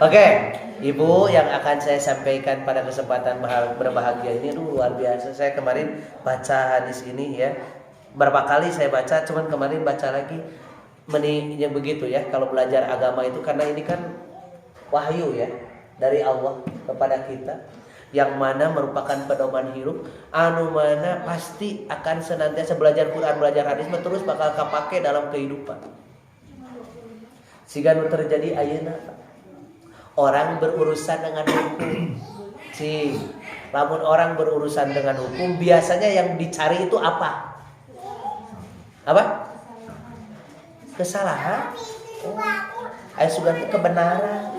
Oke, Ibu yang akan saya sampaikan pada kesempatan berbahagia ini luar biasa. Saya kemarin baca hadis ini ya. Berapa kali saya baca, cuman kemarin baca lagi yang begitu ya. Kalau belajar agama itu karena ini kan wahyu ya dari Allah kepada kita, yang mana merupakan pedoman hidup, anu mana pasti akan senantiasa belajar Quran, belajar hadis terus bakal kepake dalam kehidupan. Siga nu terjadi ayeuna orang berurusan dengan hukum. Lamun orang berurusan dengan hukum, biasanya yang dicari itu apa? Apa? Kesalahan. Ayo sugan kebenaran.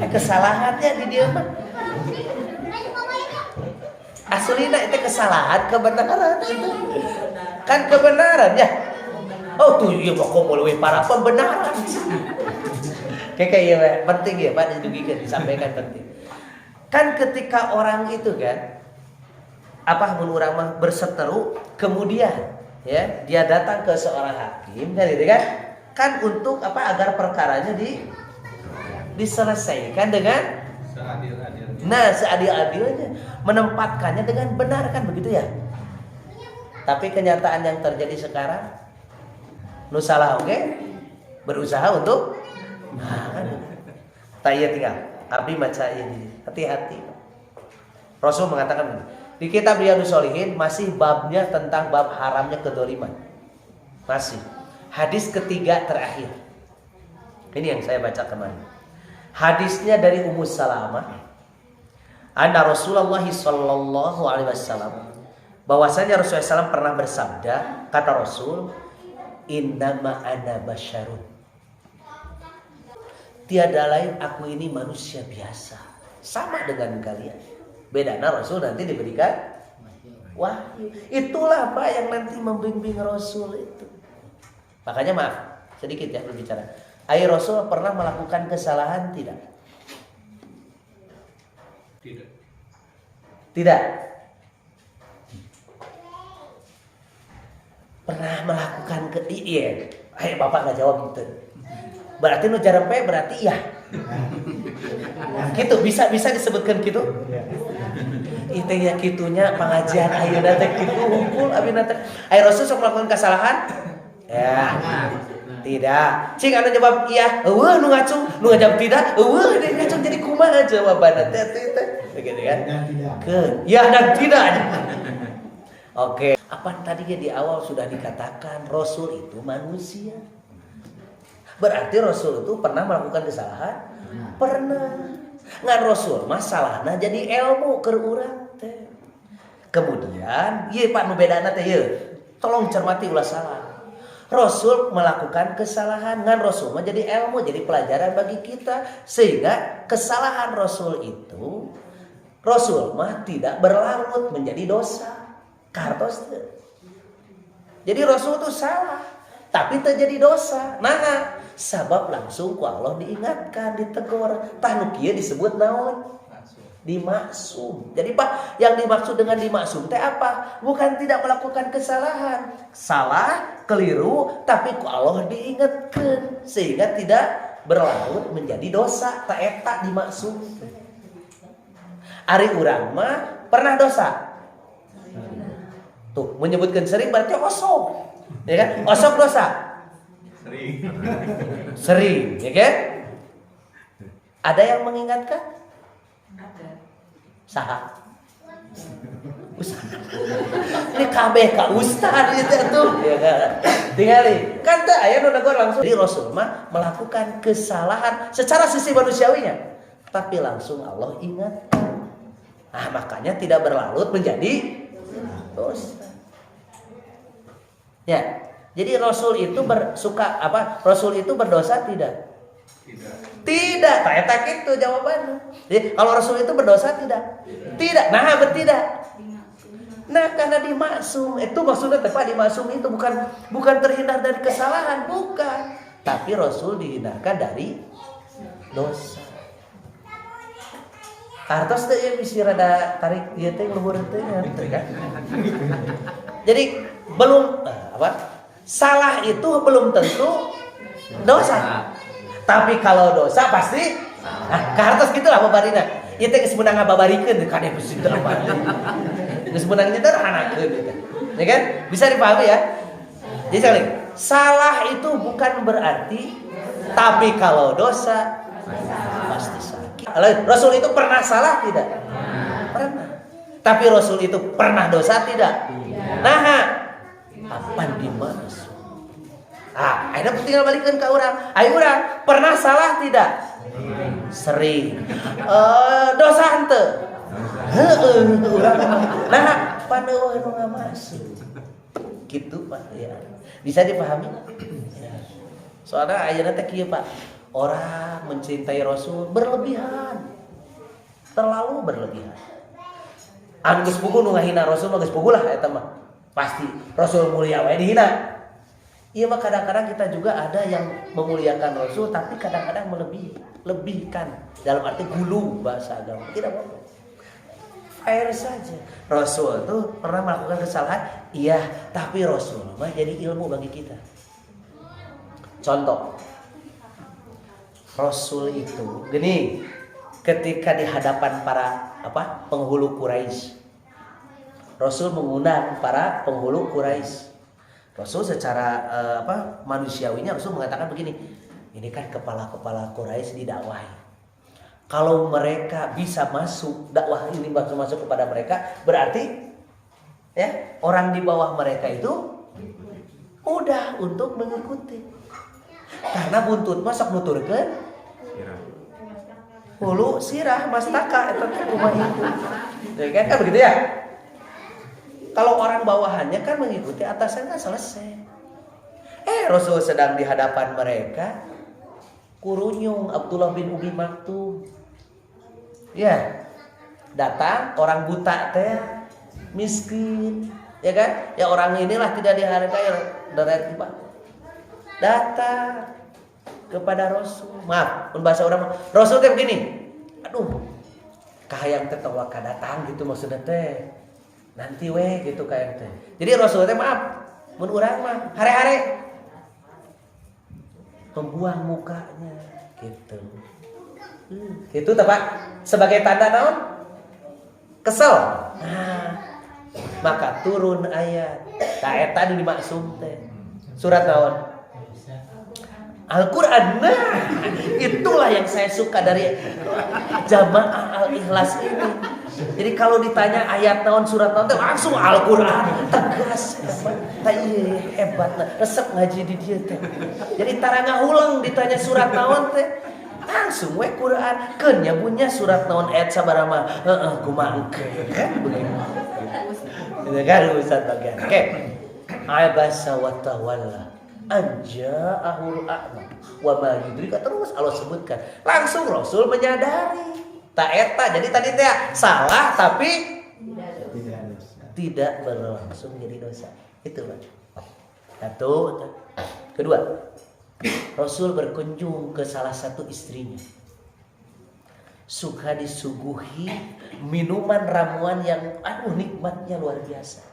Kesalahannya di dia mah. Aslina itu kesalahan, kebenaran itu. Kan kebenaran ya. Oh tuh iya kok mulai para pembenaran. Kayak penting ya Pak, disampaikan penting. Kan ketika orang itu kan orang mah berseteru, kemudian ya dia datang ke seorang hakim kan gitu kan untuk agar perkaranya diselesaikan dengan seadil-adilnya, menempatkannya dengan benar kan begitu ya. Tapi kenyataan yang terjadi sekarang nu salah berusaha untuk tanya tinggal abdi baca ini, hati-hati. Rasul mengatakan di kitab Riyadhus Shalihin masih babnya tentang bab haramnya kedzaliman. Masih hadis ketiga terakhir. Ini yang saya baca kemarin. Hadisnya dari Ummu Salamah. Anna Rasulullah sallallahu alaihi wasallam, bahwasanya Rasulullah SAW pernah bersabda, kata Rasul, innama ana basyarun. Tiada lain aku ini manusia biasa, sama dengan kalian. Bedana Rasul nanti diberikan wahyu. Itulah Pak yang nanti membimbing Rasul itu. Makanya maaf sedikit ya berbicara. Ai Rasul pernah melakukan kesalahan tidak? Tidak. Pernah melakukan iya. Ayo Bapak nggak jawab gitu. Berarti nu jarempe berarti iya. Gitu bisa disebutkan gitu. Itu ya kitunya pengajian ayeuna teh kitu hungkul abina teh. Ai Rasul sok melakukan kesalahan? Ya. Tidak. Cing anu jawab iya, eueuh nu ngacung, nu ngajawab tidak, eueuh dia ngacung jadi kumaha jawabanna teh begitu kan? Ya dan tidak. Oke. Apa tadi di awal sudah dikatakan Rasul itu manusia. Berarti Rasul itu pernah melakukan kesalahan? Pernah. Ngan Rasul masalahnya jadi ilmu ke urang teh. Kemudian, ieu Pak nu bedana teh ieu. Tolong cermati ulah salah. Rasul melakukan kesalahan, ngan Rasul mah jadi ilmu, jadi pelajaran bagi kita, sehingga kesalahan Rasul itu Rasul mah tidak berlarut menjadi dosa. Kartos teh. Jadi Rasul itu salah, tapi terjadi dosa. Nah, sabab langsung ku Allah diingatkan, ditegur. Tah nu kieu disebut naon? Dimaksum. Jadi Pak, yang dimaksud dengan dimaksum teh apa? Bukan tidak melakukan kesalahan. Salah, keliru, tapi ku Allah diingatkan sehingga tidak berlarut menjadi dosa. Ta eta dimaksum. Ari urang mah pernah dosa. Tuh, menyebutkan sering berarti osok. Ya kan? Osok dosa. Sering, ya kan? Ada yang mengingatkan? Ada. Saha? Ustaz. Ini kabeh ka ustaz itu tuh. Ya kan? Tingali. Kan teh aya nu negor langsung. Jadi Rasul mah melakukan kesalahan secara sisi manusiawinya, tapi langsung Allah ingatkan. Ah, makanya tidak berlarut menjadi dosa. Ya. Jadi Rasul itu Rasul itu berdosa tidak? Tidak. Tak eta kitu jawabannya. Jadi kalau Rasul itu berdosa tidak? Tidak. Nah, bertidak. Nah, karena dimaksum. Itu maksudnya tepat dimaksum itu bukan terhindar dari kesalahan, bukan. Tapi Rasul dihindarkan dari dosa. Artos teh ya bisa rada tarik ieu teh luhur teh kan. Jadi belum salah itu belum tentu dosa. Tapi kalau dosa pasti Nah, kahartos gitulah babarina. Ieu teh geus meunang ngababarikeun kade bisi teu apa. Geus meunang nyederhanakeun gitu. Ya kan? Bisa dipahami ya? Jadi salah itu bukan berarti tapi kalau dosa pasti sakit. Rasul itu pernah salah tidak? Pernah. Tapi Rasul itu pernah dosa tidak? Nah, apa di mana? Akhirnya tinggal balikan ke orang. Ayo orang pernah salah tidak? Sering. Dosa henteu. Nah, paneuh nu ngamasuk. Gitu Pak ya. Bisa dipahami? Soalnya ayeuna teh kieu Pak. Orang mencintai Rasul berlebihan. Terlalu berlebihan. Anu geus puguh nu ngahina Rasul mah geus puguh lah eta mah. Pasti Rasul mulia we dihina. Iya mah kadang-kadang kita juga ada yang memuliakan Rasul tapi kadang-kadang melebihkan dalam arti gulu bahasa agama. Tidak apa-apa. Fair saja. Rasul tuh pernah melakukan kesalahan, iya, tapi Rasul mah jadi ilmu bagi kita. Contoh. Rasul itu gini, ketika di hadapan para penghulu Quraisy. Rasul mengundang para penghulu Quraisy. Rasul secara manusiawinya Rasul mengatakan begini, ini kan kepala-kepala Quraisy didakwahi. Kalau mereka bisa masuk dakwah ini masuk kepada mereka, berarti ya orang di bawah mereka itu mudah untuk mengikuti. Karena buntut masak nuturkeun hulu sirah mastaka eta teh kumaha itu. Ya kan begitu ya? Kalau orang bawahannya kan mengikuti atasannya selesai. Rasul sedang di hadapan mereka, kurunyung Abdullah bin Umi Maktum. Ya, datang orang buta teh, miskin, ya kan? Ya orang inilah tidak dihargai dari Pak. Datang kepada Rasul. Maaf, bahasa orang Rasul teh begini. Aduh, kahayang teh tawaka datang gitu maksudnya teh. Nanti gitu kayak teh. Jadi Rasul teh maaf, mun urang mah hare-hare membuang mukanya gitu. Gitu teh Pak. Sebagai tanda naon? Kesel. Nah, maka turun ayat. Ta eta dimaksum teh. Surat naon? Al-Quran. Nah, itulah yang saya suka dari Jamaah Al-Ikhlas ini. Jadi kalau ditanya ayat naon surat naon teh langsung Al-Quran tegas. Hebat resep ngaji di dia teh. Jadi tara ngahulang ditanya surat naon teh langsung we Quran keun nya punya surat naon ayat sabaraha mah kumaha engke kan begitu. Itu kan Ustaz bagian. Oke. Abasa wa tawalla anja'ahul a'ma wa ma yudrika, terus Allah sebutkan langsung Rasul menyadari tak eta. Jadi tadi teh salah tapi tidak berlangsung jadi dosa. Itu Pak. Satu. Kedua, Rasul berkunjung ke salah satu istrinya. Suka disuguhi minuman ramuan yang nikmatnya luar biasa.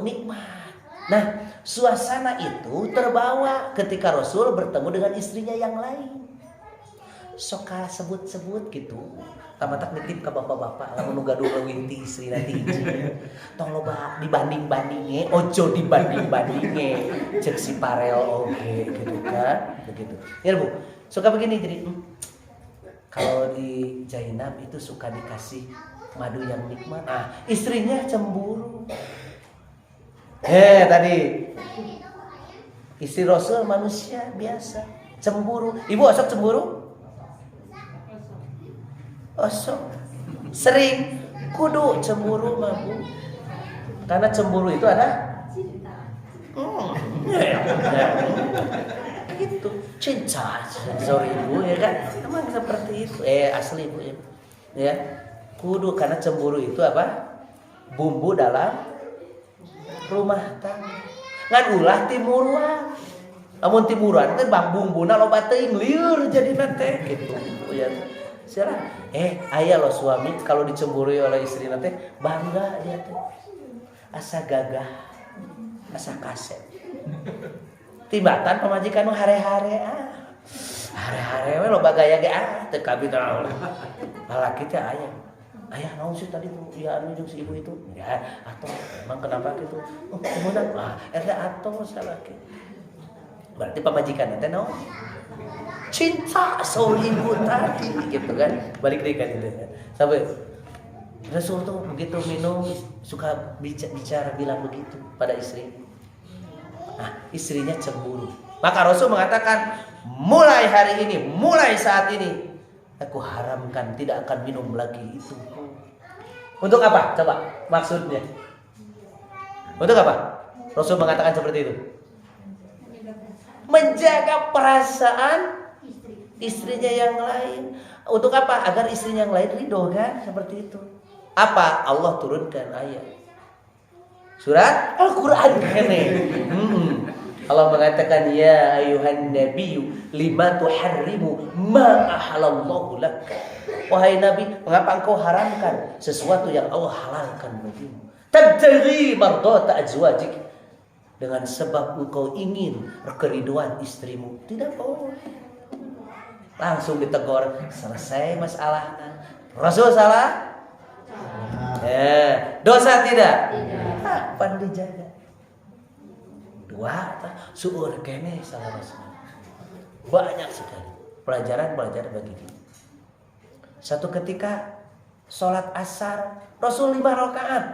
Nikmat. Nah, suasana itu terbawa ketika Rasul bertemu dengan istrinya yang lain. Soka sebut-sebut gitu. Tamatak nitip ke bapak-bapak lamun nu gaduh leuwih ti istri nanti hiji. Tong loba dibanding-bandinge, ojo dibanding-bandinge. Cek si Parel oge gitu kan. Begitu. Ya Bu, suka begini jadi kalau di Zainab itu suka dikasih madu yang nikmat. Istrinya cemburu. Tadi istri Rasul manusia biasa cemburu. Ibu osok cemburu? Osok. Sering kudu cemburu mah Bu. Karena cemburu itu ada gitu. Cinta. Sorry Bu ya kan. Emang seperti itu. Asli Bu ya. Ya. Kudu karena cemburu itu apa? Bumbu dalam rumah tangga. Ngan ulah timuruan. Amun timuruan teh bang bumbuna loba teuing lieur jadina teh gitu. Ya. Siapa? Aya lo suami kalau dicemburui oleh istrina teh bangga dia teh. Asa gagah, asa kaset. Tibatan pamajikan nu hare-hare Hare-hare we loba gaya ge teu kabita. Lalaki teh aya. Ayah naon sih tadi tuh ya anu jeung si ibu itu? Ya, atuh emang kenapa gitu? Oh, kemudian eta atuh salaki. Berarti pamajikan teh naon? Cinta soul ibu tadi gitu kan. Balik deui kan itu kan. Sampai Rasul tuh begitu minum suka bicara bilang begitu pada istri. Nah, istrinya cemburu. Maka Rasul mengatakan, mulai hari ini, mulai saat ini, aku haramkan tidak akan minum lagi itu. Untuk apa? Coba maksudnya. Untuk apa? Rasul mengatakan seperti itu. Menjaga perasaan istrinya yang lain. Untuk apa? Agar istrinya yang lain ridho kan? Seperti itu. Apa? Allah turunkan ayat. Surat Al-Quran kene. Allah mengatakan ya ayuhan nabiyyu lima tuharrimu ma ahalallahu lak. Wahai Nabi, mengapa engkau haramkan sesuatu yang Allah halalkan bagimu? Tabtaghi mardata azwajik, dengan sebab engkau ingin keriduan istrimu. Tidak boleh. Langsung ditegur, selesai masalahnya. Rasul salah? Dosa tidak? Kapan dijaga? Dua, suur kene salah Rasul. Banyak sekali pelajaran-pelajaran bagi kita. Satu ketika sholat asar Rasul 5 rakaat.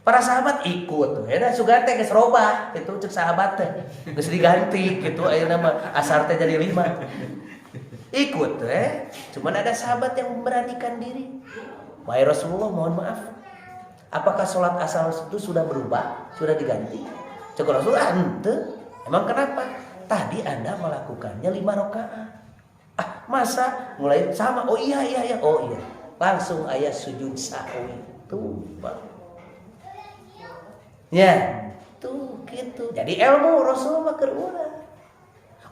Para sahabat ikut, ya sugante geus robah, itu cek sahabat teh. Geus diganti gitu ayeuna mah asar teh jadi 5. Ikut cuman ada sahabat yang memberanikan diri. Wahai Rasulullah, mohon maaf. Apakah sholat asar itu sudah berubah? Sudah diganti? Cek Rasulullah, ente. Emang kenapa? Tadi Anda melakukannya 5 rakaat. Masa mulai sama? Oh iya. Oh iya. Langsung ayat sujud sahwi. Tuh, Pak. Ya, tuh gitu. Jadi ilmu Rasul mah keur urang.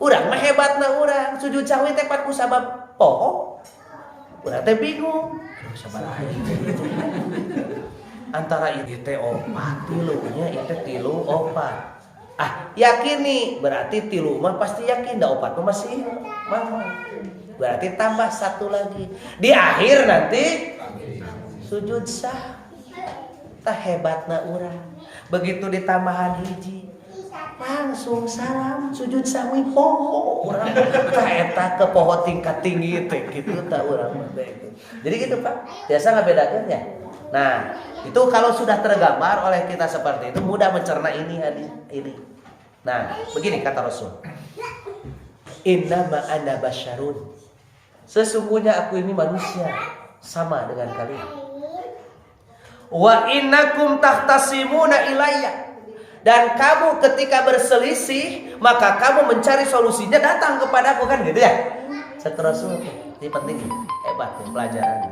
Urang mah hebatna urang. Sujud sahwi teh pan ku sabab poho. Urang teh bingung. Aduh sabaraha gitu. Antara ieu teh 4 tilunya ieu teh 3 4. Yakin nih, berarti 3 mah pasti yakin, da 4 mah masih mama. Berarti tambah 1 lagi. Di akhir nanti sujud sah. Tah hebatna urang. Begitu ditambahan hiji, langsung salam sujud sahwi poho urang. Tah eta ke poho tingkat tinggi teh kitu tah urang mah teh. Jadi gitu Pak. Biasa ngabedakeun ya. Nah, itu kalau sudah tergambar oleh kita seperti itu mudah mencerna ini hadis ini. Nah, begini kata Rasul. Innama ana basyarun. Sesungguhnya aku ini manusia sama dengan kalian. Wa innakum tahtasimuna ilayya. Dan kamu ketika berselisih, maka kamu mencari solusinya datang kepadaku kan gitu ya. Kata Rasul. Ini penting, hebat ya pelajarannya.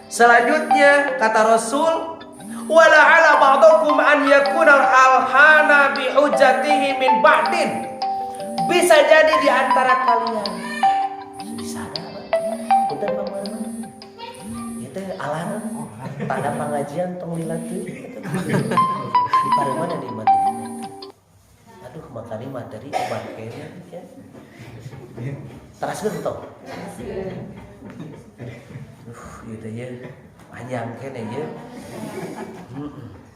Selanjutnya kata Rasul, wala ala ba'dakum an yakuna al-hana bi hujjatihi min ba'din. Bisa jadi di antara kalian. Bisa ada. Punten Bang Marman. Ieu teh alarm tanda pengajian tong lila teuing. Di pareman ada mati. Aduh, makani materi obat kayaknya ya. Teraskeun tong. Gitu ya. Panjang kene ya.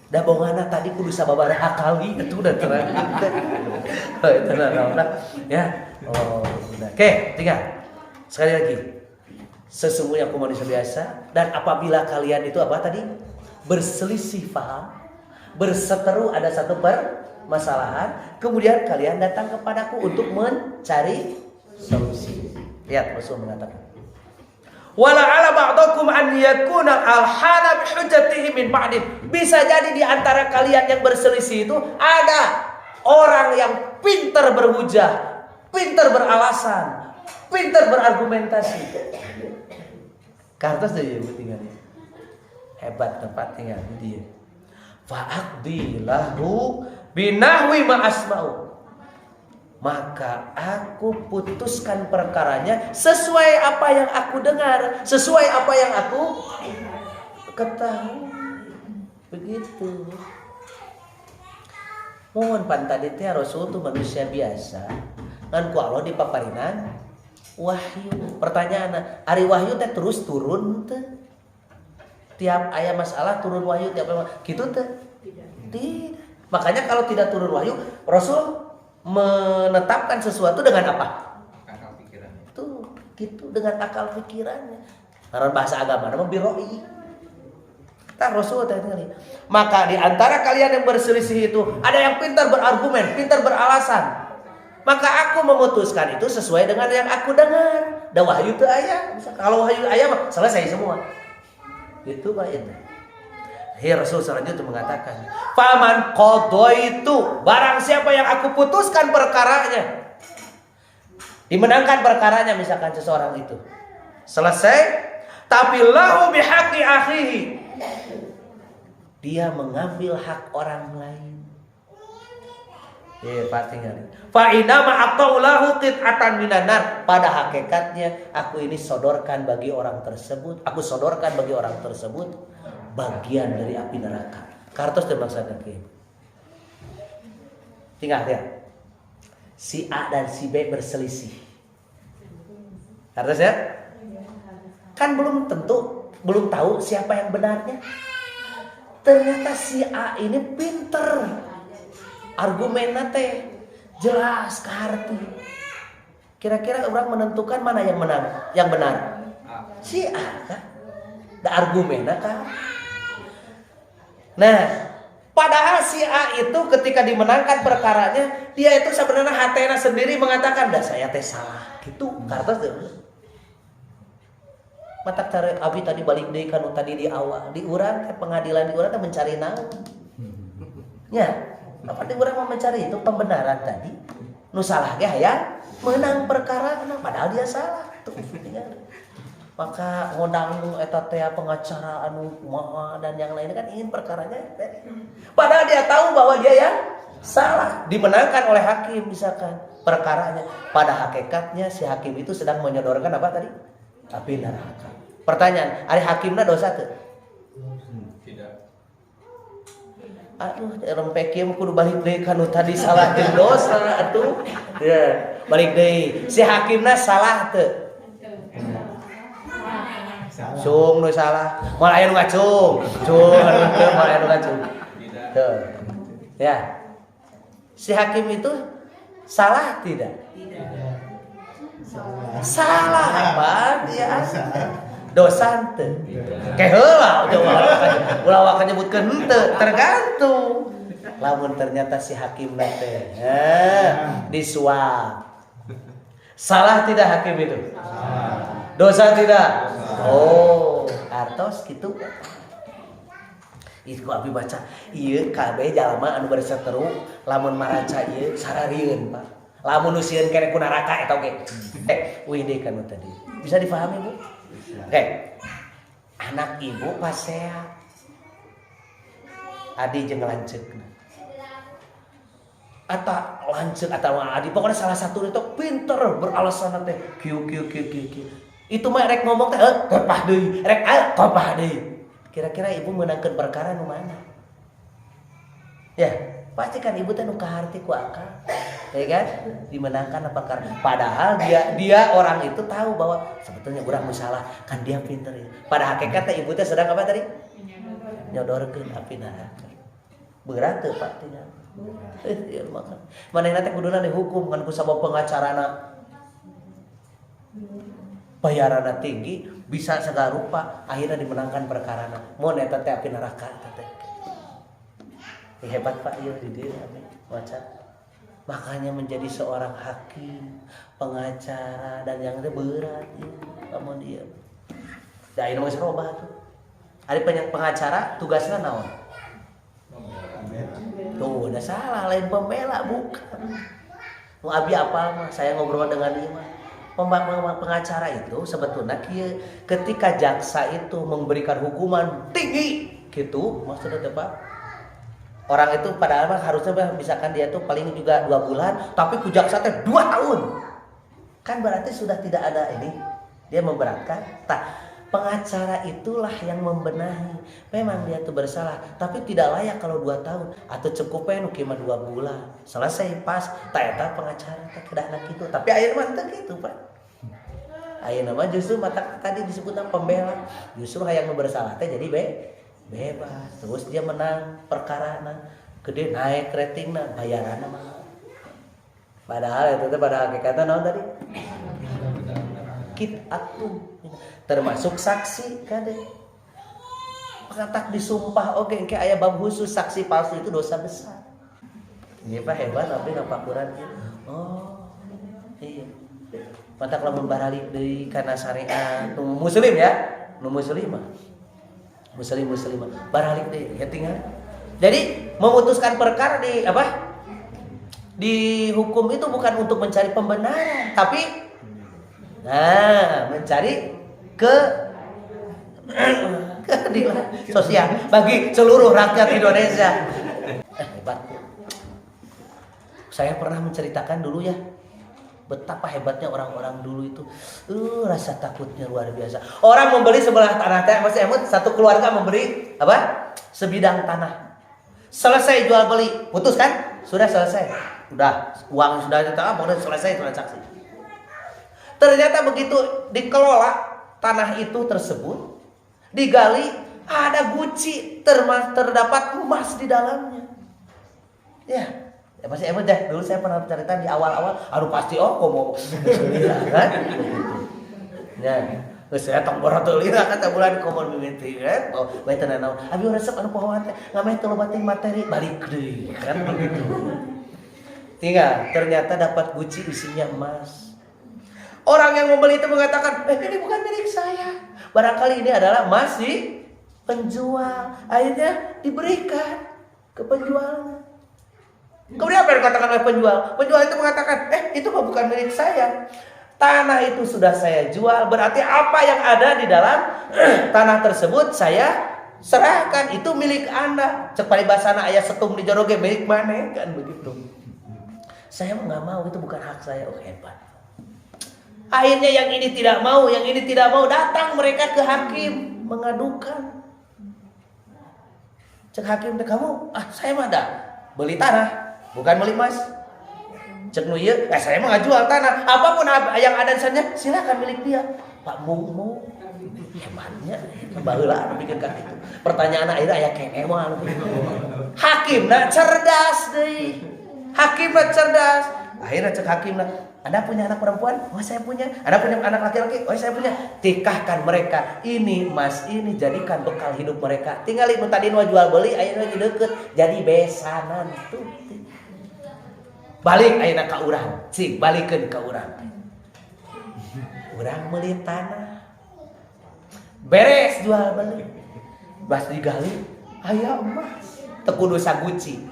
Da bongana tadi kudu sababaraha kali itu udah terang. Oh, itu nah. Ya. Oh, udah. Oke, 3. Sekali lagi. Sesungguhnya aku manusia biasa dan apabila kalian itu apa tadi? Berselisih paham, berseteru ada satu permasalahan, kemudian kalian datang kepadaku untuk mencari solusi. Lihat Rasul mengatakan, wala ala ba'dakum an yakuna al-hana bi hujjatihi min ba'din. Bisa jadi di antara kalian yang berselisih itu ada orang yang pintar berhujah, pintar beralasan, pintar berargumentasi. Kartos deh ya tinggalnya. Hebat tempat tinggal dia. Fa'aqdi lahu binahwi ma asma'u. Maka aku putuskan perkaranya sesuai apa yang aku dengar, sesuai apa yang aku ketahui. Begitu. Mohon pan tadi teh Rasul tuh manusia biasa ngan ku Allah dipaparinan wahyu. Pertanyaan, ari wahyu teh terus turun teh? Tiap aya masalah turun wahyu tiap gitu teh? Tidak. Makanya kalau tidak turun wahyu, Rasul menetapkan sesuatu dengan apa? Akal pikirannya. Tuh, gitu dengan akal pikirannya. Karena bahasa agama nama biroi. Tak Rasul tadi. Maka di antara kalian yang berselisih itu ada yang pintar berargumen, pintar beralasan. Maka aku memutuskan itu sesuai dengan yang aku dengar. Da wahyu teu aya. Kalau wahyu aya mah selesai semua. Itu Pak itu. Rasul selanjutnya mengatakan, "Faman qadaitu, barang siapa yang aku putuskan perkaranya." Dimenangkan perkaranya misalkan seseorang itu. Selesai, tapi lahu bihaqqi akhihi. Dia mengambil hak orang lain. Fa inna ma aqtaulahu qit'atan minan nar. Pada hakikatnya aku ini sodorkan bagi orang tersebut, aku sodorkan bagi orang tersebut bagian dari api neraka. Kartos dimaksudkan ke. Tinggal lihat. Si A dan si B berselisih. Kartos ya? Kan belum tentu, belum tahu siapa yang benarnya. Ternyata si A ini pinter. Argumennya teh jelas ke hati. Kira-kira orang menentukan mana yang menang, yang benar? Si A kan? Da argumennya kan? Nah, padahal si A itu ketika dimenangkan perkaranya, dia itu sebenarnya hatena sendiri mengatakan, "Dah saya teh salah." Gitu, kartos deh. Mata cara abi tadi balik deui kan tadi di awal, di urang ke pengadilan di urang teh mencari naon. Ya. Apa di urang mau mencari itu pembenaran tadi. Nu salah ge hayang menang perkara padahal dia salah. Tuh, maka ngundang eta teh pengacara anu kumaha dan yang lainnya kan ingin perkaranya padahal dia tahu bahwa dia yang salah, dimenangkan oleh hakim misalkan perkaranya. Pada hakikatnya si hakim itu sedang menyodorkan apa tadi? Api neraka. Pertanyaan, ari hakimna dosa teu? Aduh, rempek ieu kudu balik deui ka nu tadi salah jeung dosa atuh. Ya, balik deui. Si hakimna salah teu? Cung nu salah. Moal aya nu ngacung. Cung teu moal aya nu ngacung. Teu. Ya. Si hakim itu salah tidak? Tidak. Salah apa dia? Dosa teu. Ke heula ulah wae nyebutkeun henteu, tergantung. Lamun ternyata si hakim teh disuap. Salah tidak hakim itu? Dosa tidak? Oh, artos gitu. Itu abi baca, ieu kabeh jalma anu berseteru lamun maraca ieu sararieun, Pak. Lamun nu sieun kene ku neraka eta oge. Wih deui kan tadi. Bisa dipahami, Bu? Oke. Anak ibu pasea. Adi jeung lanceukna. Eta lanceuk atawa adi pokoknya salah satu itu pinter beralasan teh kieu. Itu mah rek ngomong teh kopah deui, rek kopah deui. Kira-kira ibu menangkeun perkara nu mana? Ya, pasti kan ibu teh nu kaharti ku akal. Ya kan? Dimenangkan apa karena padahal dia orang itu tahu bahwa sebetulnya urang nu salah, kan dia pinter ya. Pada hakikatnya ibu teh sedang apa tadi? Nyodorkeun api neraka. Berat teu Pak tina. Ieu maka manehna teh kuduna dihukum kan ku sabab pengacarana. Bayaranna tinggi, bisa segala rupa, akhirnya dimenangkan perkarana. Mun eta teh api neraka teh. Hebat Pak ieu di dieu wacan. Makanya menjadi seorang hakim, pengacara dan yang itu berat ya. Lamun dia. Da ieu geus robah tuh. Ari pengacara tugasna naon? Tuh, udah salah, lain pembela bukan. Mau abi apa mah saya ngobrol dengan dia mah. Pengacara itu sebetulnya ketika jaksa itu memberikan hukuman tinggi gitu, maksudnya apa? Orang itu padahal harusnya misalkan dia tuh paling juga 2 bulan, tapi ku jaksa teh 2 tahun. Kan berarti sudah tidak ada ini. Dia memberatkan. Pengacara itulah yang membenahi. Memang dia tuh bersalah, tapi tidak layak kalau 2 tahun atau cukup nu kima 2 bulan. Selesai pas, tak eta pengacara teh kedah kitu. Tapi ayeuna mah teu kitu, Pak. Ayeuna mah justru mata tadi disebutna pembela. Justru hayang nu bersalah teh jadi bebas. Terus dia menang perkarana, gede naik ratingna, bayaranna mah. Padahal itu teh pada hakikatna naon tadi? Kit'atun. Termasuk saksi kade. Pengatak disumpah oke engke aya bab khusus saksi palsu itu dosa besar. Ini Pak hebat tapi nampak Quran. Oh. Iya. Matak lamun baralik deui kana syariat nu muslim ya, nu muslimah. Muslimah baralik deui ya tinggal. Jadi memutuskan perkara di apa? Di hukum itu bukan untuk mencari pembenaran, tapi mencari keadilan sosial bagi seluruh rakyat Indonesia. Hebat. Saya pernah menceritakan dulu ya, betapa hebatnya orang-orang dulu itu. Rasa takutnya luar biasa. Orang membeli sebelah tanah teh, masih emut satu keluarga memberi apa? Sebidang tanah. Selesai jual beli, putus kan? Sudah selesai. Udah, uang sudah ditangkap, udah selesai transaksi. Ternyata begitu dikelola tanah itu tersebut, digali, ada guci, terdapat emas di dalamnya. Ya masih emang deh. Dulu saya pernah cerita di awal-awal, aduh pasti komo kan? Ya, saya tong borot lila kata bulan komo mimiti kan? Oh, bae tenan naon? Abi resep anu pohon teh, ngameh teu lobating materi balik deui kan begitu. Tinggal ternyata dapat guci isinya emas. Orang yang membeli itu mengatakan, ini bukan milik saya. Barangkali ini adalah emas di penjual. Akhirnya diberikan ke penjualnya. Kemudian apa yang dikatakan oleh penjual? Penjual itu mengatakan, itu bukan milik saya. Tanah itu sudah saya jual. Berarti apa yang ada di dalam tanah tersebut saya serahkan. Itu milik Anda. Cek paribasana aya setum di jero ge milik maneh kan begitu. Saya nggak mau, itu bukan hak saya. Oh hebat. Akhirnya yang ini tidak mau, datang mereka ke hakim mengadukan. Cek hakim, kamu, saya mah dah beli tanah, bukan beli emas. Cek nu ieu, saya mah ngajual tanah, apapun yang ada di sana silakan milik dia. Pak mau hebatnya, baheula bikin ka kitu. Pertanyaan akhirnya aya kene moal. Hakimna cerdas deui. Akhirnya cek hakimna, Anda punya anak perempuan? Oh saya punya. Anda punya anak laki-laki? Oh saya punya. Tikahkan mereka. Ini emas ini jadikan bekal hidup mereka. Tinggal itu tadi jual beli, akhirnya deket jadi besanan tuh. Balik akhirnya ke urang. Balikeun ke urang. Urang meuli tanah. Beres jual beli. Bas digali, aya emas. Teu kudu saguci.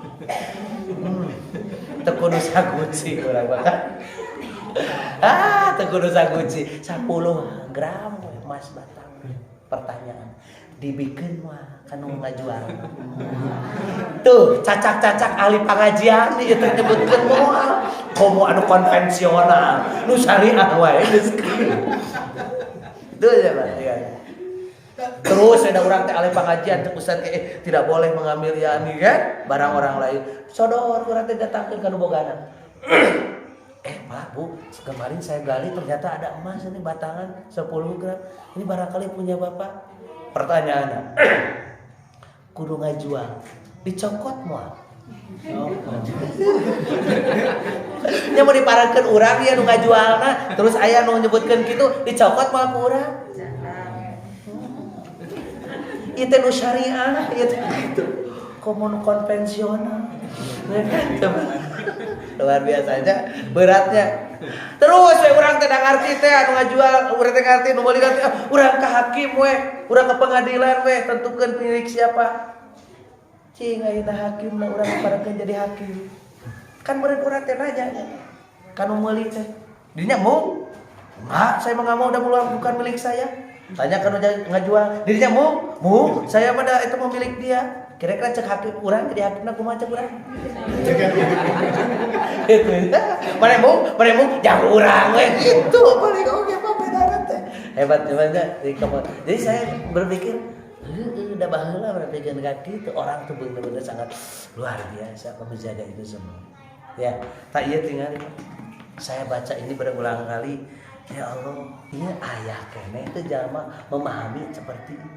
Teu kudu saguci urang mah. Teu kudu saguci 10 gram emas batang. Pertanyaan, dibikeun mah kanu ngajual. Tuh, cacak-cacak ahli pengajian ieu teh nyebutkeun moal. Komo anu konvensional, nu syariah wae geus kieu. Tuh ya, Pak. Terus ada orang teh ahli pengajian teh ustaz tidak boleh mengambil yani kan barang orang lain. Sodor urang teh datangkeun ka nu bogana. Pak, Bu, kemarin saya gali ternyata ada emas ini batangan 10 gram. Ini barangkali punya Bapak. Pertanyaannya, kudu ngajual, dicokot moal. Nya mau diparankeun urang ya nu ngajualna, terus aya nu nyebutkeun kitu, dicokot moal ku urang. Ieu teh nu syariah, ieu teh kitu. Komun konvensional. Luar biasa aja beratnya. Terus we urang teh da ngarti teh anu ngajual, urang teh ngarti nu meuli ngarti, urang ka hakim we, urang ka pengadilan we, tentukeun pemilik siapa. Cing ayeuna hakimna urang parankeun jadi hakim. Kan meureun urang teh nanya ka nu meuli teh. Dinya mau? Enggak, saya mah enggak mau, bukan milik saya. Tanya kan ngajual, dirinya mau, saya mah itu milik dia. Kira-kira cek hakim urang jadi hakimna kumaha cek urang? Mana mau, jang urang we gitu. Paling oge pembedaan teh. Hebat hebatnya. Jadi saya berpikir udah baheula berpikir kaki itu orang tuh benar-benar sangat luar biasa menjaga itu semua. Ya, tak iya tinggal saya baca ini berulang kali. Ya Allah, iya ayah kene itu jama memahami seperti ini.